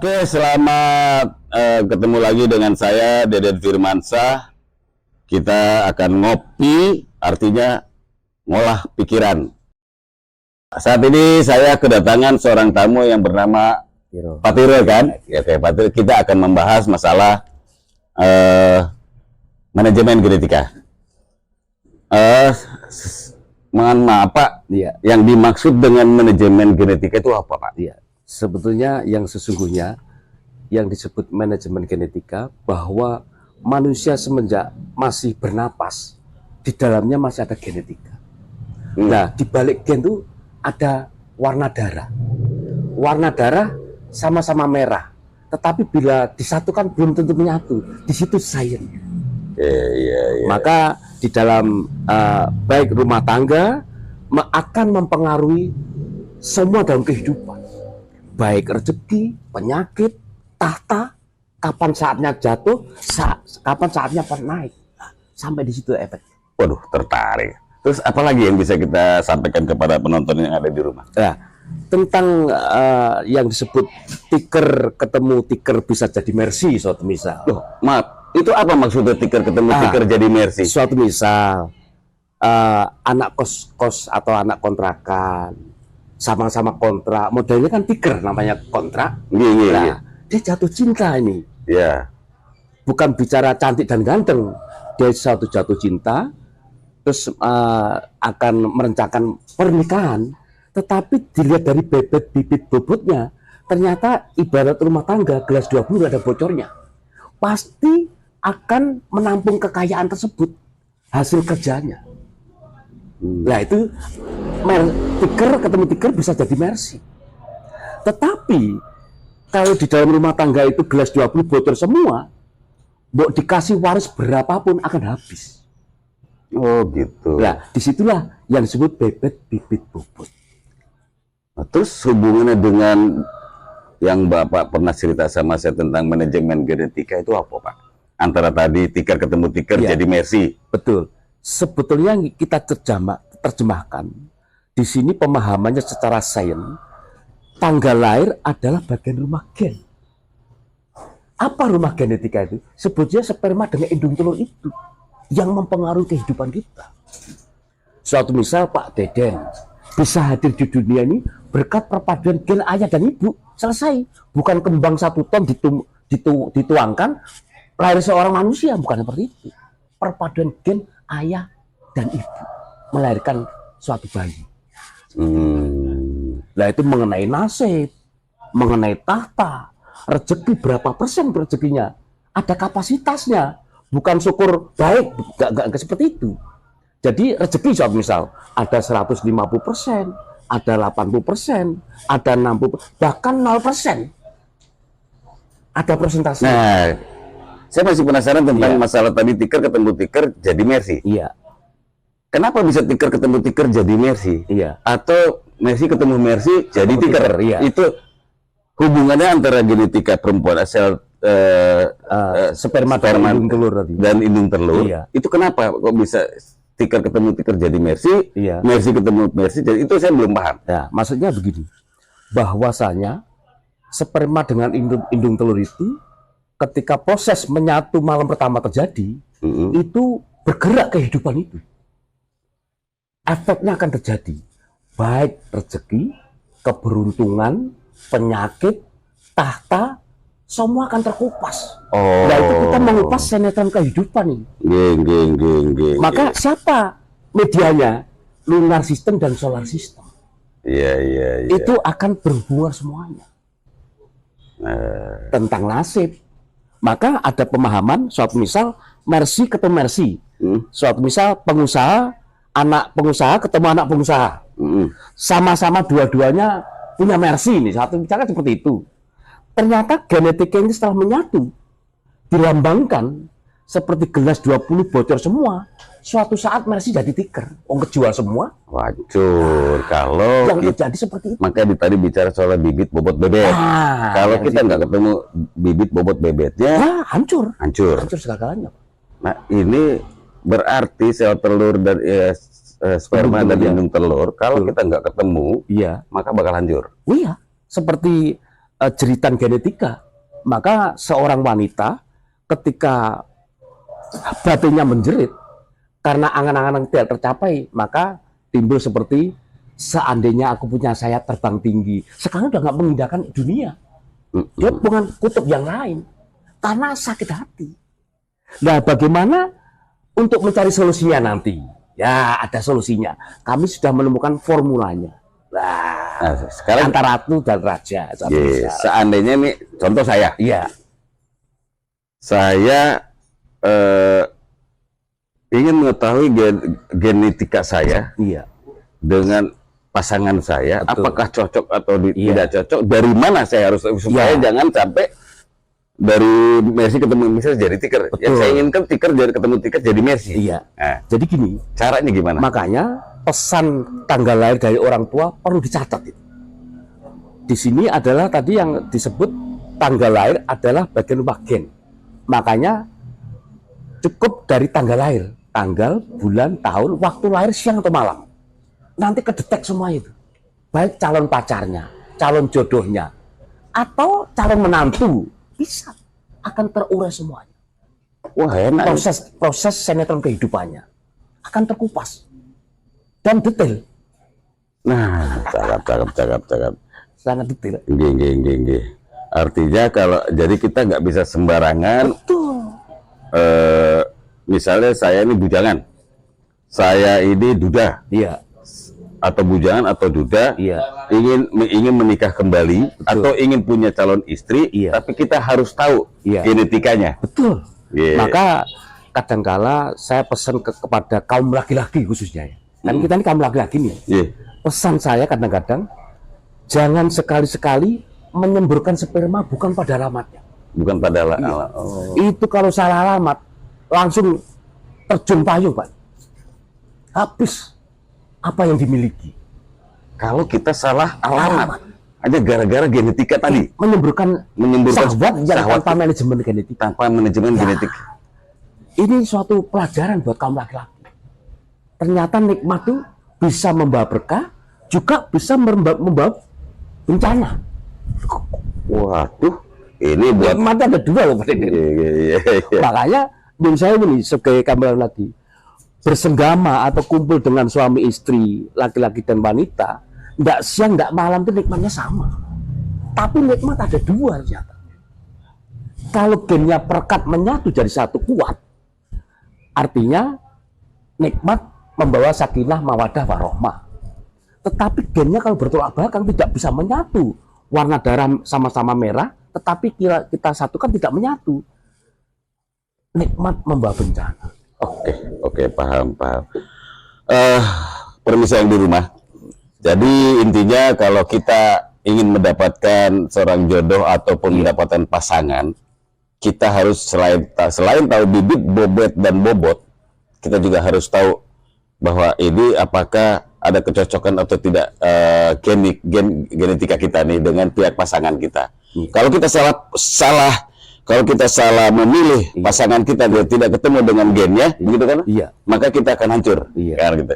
Oke, selamat ketemu lagi dengan saya Deden Firmansyah. Kita akan ngopi, artinya ngolah pikiran. Saat ini saya kedatangan seorang tamu yang bernama Pak Tiro, kan? Ya, Pak Tiro, kita akan membahas masalah manajemen genetika. Mohon maaf Pak, Iya. yang dimaksud dengan manajemen genetika itu apa Pak? Iya, sebetulnya yang sesungguhnya yang disebut manajemen genetika bahwa manusia semenjak masih bernapas di dalamnya masih ada genetika. Nah, di balik gen itu ada warna darah. Warna darah sama-sama merah, tetapi bila disatukan belum tentu menyatu. Di situ sains. Iya. Maka di dalam baik rumah tangga akan mempengaruhi semua dalam kehidupan, baik rezeki, penyakit, tahta, kapan saatnya jatuh, kapan saatnya naik. Sampai di situ efek. Waduh, tertarik. Terus apa lagi yang bisa kita sampaikan kepada penonton yang ada di rumah? Nah, tentang yang disebut tiker ketemu tiker bisa jadi mercy, suatu misal. Loh, maaf, itu apa maksudnya tiker ketemu tiker jadi mercy? Suatu misal, anak kos atau anak kontrakan sama-sama kontrak, modelnya kan tiker namanya kontrak. Iya. Dia jatuh cinta ini. Ya. Bukan bicara cantik dan ganteng, dia satu jatuh cinta, terus akan merencanakan pernikahan, tetapi dilihat dari bibit bobotnya, ternyata ibarat rumah tangga gelas 20 ada bocornya. Pasti akan menampung kekayaan tersebut hasil kerjanya. Nah itu tiker ketemu tiker bisa jadi mercy. Tetapi kalau di dalam rumah tangga itu gelas 20 bocor semua, mau dikasih waris berapapun akan habis. Oh gitu. Nah disitulah yang disebut bebet bibit bobot. Nah, terus hubungannya dengan yang Bapak pernah cerita sama saya tentang manajemen genetika itu apa Pak? Antara tadi tiker ketemu tiker Ya, jadi mercy. betul. Sebetulnya kita terjemahkan di sini pemahamannya secara sains, tanggal lahir adalah bagian rumah gen. Apa rumah genetika itu? Sebutnya sperma dengan indung telur itu yang mempengaruhi kehidupan kita. Suatu misal Pak Deden bisa hadir di dunia ini berkat perpaduan gen ayah dan ibu. Selesai. Bukan kembang 1 ton dituangkan lahir seorang manusia, bukan seperti itu. Perpaduan gen ayah dan ibu melahirkan suatu bayi. Nah itu mengenai nasib, mengenai tahta, rezeki berapa persen rezekinya, ada kapasitasnya, bukan syukur baik, gak seperti itu. Jadi rezeki misal ada 150%, ada 80%, ada 60%, bahkan 0%. Ada persentase. Nah, saya masih penasaran tentang masalah tadi tiker ketemu tiker jadi mercy. Iya. Kenapa bisa tiker ketemu tiker jadi mercy? Iya. Atau mercy ketemu mercy jadi tiker? Iya. Itu hubungannya antara genetika perempuan asal sperma dan indung telur tadi. Dan indung telur. Iya. Itu kenapa kok bisa tiker ketemu tiker jadi mercy? Iya. Mercy ketemu mercy jadi itu saya belum paham. Ya, maksudnya begini. Bahwasanya sperma dengan indung telur itu ketika proses menyatu malam pertama terjadi, itu bergerak kehidupan itu. Efeknya akan terjadi, baik rezeki, keberuntungan, penyakit, tahta, semua akan terkupas. Nah itu kita mengupas sinetron kehidupan ini. Geng. Maka siapa medianya? Lunar system dan solar system. Iya. Itu akan berhubungan semuanya. Tentang nasib. Maka ada pemahaman, suatu misal mercy ketemu mercy. Suatu misal pengusaha, anak pengusaha ketemu anak pengusaha. Sama-sama dua-duanya punya mercy nih, satu misalkan seperti itu. Ternyata genetika ini setelah menyatu dilambangkan seperti gelas 20 bocor semua. Suatu saat mercy jadi tiker, kejual semua. Wacur, kalau yang terjadi seperti itu. Makanya tadi bicara soal bibit bobot bebet. Kalau kita nggak ketemu bibit bobot bebetnya, hancur segalanya. Nah ini berarti sel telur dan sperma dan indung telur, kalau kita nggak ketemu, maka bakal hancur. Iya, seperti jeritan genetika, maka seorang wanita ketika batinnya menjerit karena angan-angan yang tidak tercapai, maka timbul seperti seandainya aku punya sayap terbang tinggi. Sekarang udah nggak mengindahkan dunia, dia dengan kutub yang lain karena sakit hati. Nah, bagaimana untuk mencari solusinya nanti? Ya, ada solusinya. Kami sudah menemukan formulanya. Nah, sekarang Antara ratu dan raja. seandainya nih, contoh saya, Iya, saya ingin mengetahui genetika saya iya. dengan pasangan saya, Betul. apakah cocok atau Iya. tidak cocok, dari mana saya harus, supaya Iya. jangan sampai dari Mercy ketemu Michelle jadi Tiker. Betul. Yang saya inginkan Tiker jadi ketemu Tiker jadi Mercy. Iya. Nah, Jadi gini, caranya gimana? makanya pesan tanggal lahir dari orang tua perlu dicatat. Di sini adalah tadi yang disebut tanggal lahir adalah bagian rumah gen. Makanya cukup dari tanggal lahir, tanggal, bulan, tahun, waktu lahir, siang atau malam. Nanti kedetek semua itu. Baik calon pacarnya, calon jodohnya, atau calon menantu, bisa akan terurai semuanya. Wah, enak. Proses sinetron kehidupannya akan terkupas dan detail, Nah, cakap. sangat detail. Nggih. Artinya kalau jadi kita nggak bisa sembarangan. Betul. Misalnya saya ini bujangan, saya ini duda, Iya, atau bujangan atau duda, iya, ingin menikah kembali, atau ingin punya calon istri, Iya. tapi kita harus tahu Iya. genetikanya. betul. Iya. Maka kadangkala saya pesan kepada kaum laki-laki khususnya ya. Kan kita ini kaum laki-laki nih. Iya. Pesan saya kadang-kadang jangan sekali-sekali menyemburkan sperma bukan pada alamatnya. Bukan pada Itu kalau salah alamat langsung terjun payung, Pak. Habis apa yang dimiliki. Kalau kita salah alamat, hanya gara-gara genetika tadi, Menyemburkan syahwat yang syahwat tanpa manajemen genetik. tanpa manajemen genetik. Ini suatu pelajaran buat kaum laki-laki. Ternyata nikmat itu bisa membawa berkah, juga bisa membawa bencana. Waduh, ini buat Nikmat ada dua loh, Pak. Iya. Makanya menurut saya ini sebagai gambaran lagi, bersenggama atau kumpul dengan suami istri, laki-laki dan wanita, enggak siang enggak malam itu nikmatnya sama. Tapi nikmat ada dua ternyata. Kalau gennya perekat menyatu jadi satu kuat, artinya nikmat membawa sakinah, mawadah, warohmah. Tetapi gennya kalau bertolak belakang tidak bisa menyatu. Warna darah sama-sama merah, tetapi kita satukan tidak menyatu. Nikmat membawa bencana. Oke, paham. Permisi yang di rumah. Jadi intinya kalau kita ingin mendapatkan seorang jodoh ataupun mendapatkan pasangan, kita harus selain tahu bibit, bobot dan bobot, kita juga harus tahu bahwa ini apakah ada kecocokan atau tidak genetika kita nih dengan pihak pasangan kita. Kalau kita kalau kita salah memilih pasangan kita, dia tidak ketemu dengan gennya, begitu kan? Iya. Maka kita akan hancur. Iya. Kan, gitu.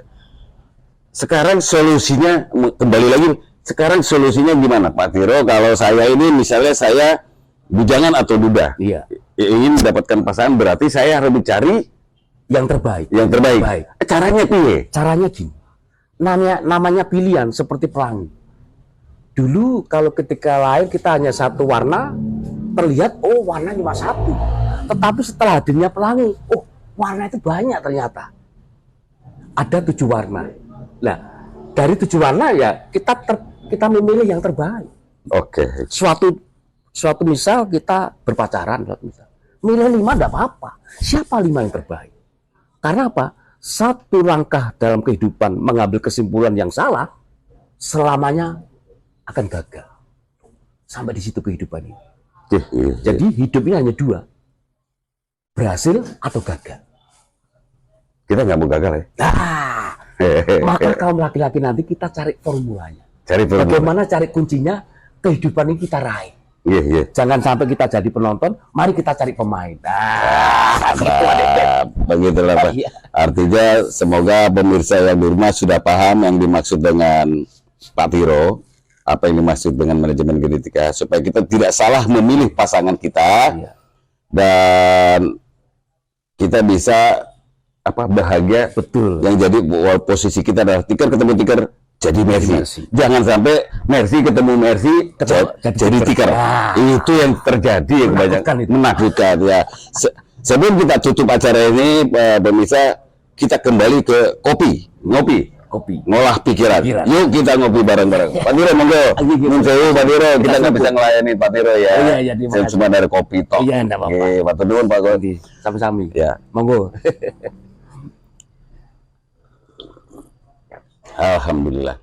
Sekarang solusinya, kembali lagi, sekarang solusinya gimana Pak Tiro? Kalau saya ini misalnya saya bujangan atau duda, Iya. ingin mendapatkan pasangan, berarti saya harus mencari Yang terbaik. yang terbaik. Baik. Caranya piye? Caranya gini. Namanya pilihan seperti pelangi. Dulu kalau ketika lahir kita hanya satu warna, terlihat oh warna cuma satu. Tetapi setelah hadirnya pelangi, oh warna itu banyak ternyata. Ada 7 warna. Nah, dari 7 warna ya kita memilih yang terbaik. Oke. Suatu misal kita berpacaran, milih 5 enggak apa-apa. Siapa 5 yang terbaik? Karena apa? Satu langkah dalam kehidupan mengambil kesimpulan yang salah, selamanya akan gagal. Sampai di situ kehidupan ini. Jadi hidup ini hanya 2. Berhasil atau gagal. Kita nggak mau gagal ya. Nah, maka kaum laki-laki nanti kita cari formulanya. Cari formula. Bagaimana cari kuncinya kehidupan ini kita raih. Iya. Jangan sampai kita jadi penonton, mari kita cari pemain. Nah, gitu adek. Begitulah Pak. Iya. Artinya semoga pemirsa yang di rumah sudah paham yang dimaksud dengan Pak Tiro. apa yang dimaksud dengan manajemen genetika, supaya kita tidak salah memilih pasangan kita, Iya. dan kita bisa bahagia. Betul. Yang jadi posisi kita adalah Tiker ketemu Tiker jadi Mercy. Mercy. Jangan sampai Mercy ketemu Mercy jadi Tiker. Nah. Itu yang terjadi yang banyak Menakutkan itu. menakutkan ya. Sebelum kita tutup acara ini, pemirsa, kita kembali ke ngopi, ngolah pikiran. Yuk kita ngopi bareng-bareng. Pak Tiro, monggo. Nun sewu, Pak Tiro, kita nggak bisa ngelayani Pak Tiro ya. Oh, iya, terima kasih. Cuma dari kopi tok. Iya, enggak apa-apa. Oke, Pak Tudun, Pak Godi. Sami-sami. Ya. Monggo. Alhamdulillah.